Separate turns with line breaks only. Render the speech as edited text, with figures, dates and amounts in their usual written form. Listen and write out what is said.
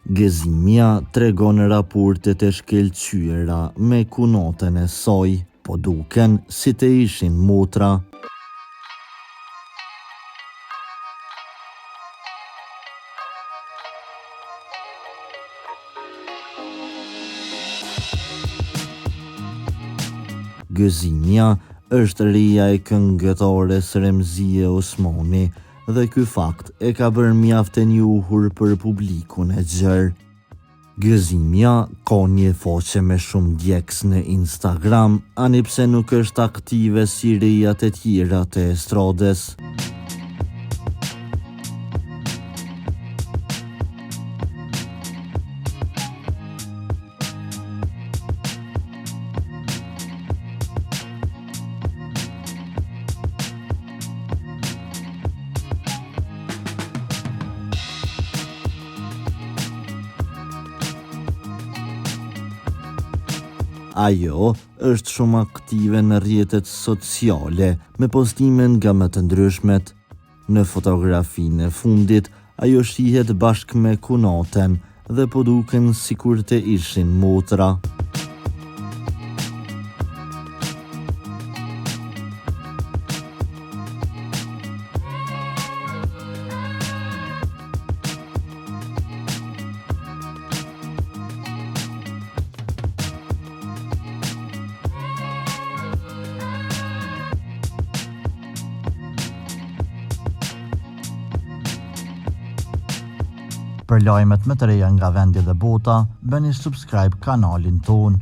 Gëzimja tregon raportet e shkëlqyera me kunoten e saj, po duken si të ishin motra. Gëzimja është rria e këngëtares Remzie Osmani dhe ky fakt e ka bërë mjaft e njohur për publikun e gjerë. Gëzimja ka një faqe me shumë djegës në Instagram, ani pse nuk është aktive si rijat e tjera të estrades. Ajo është shumë aktive në rrjetet sociale me postime nga më të ndryshmet. Në fotografinë e fundit, ajo shihet bashkë me kunoten dhe po duken sikur të ishin motra. Për lajmet më të reja nga vendi dhe bota, bëni subscribe kanalin ton.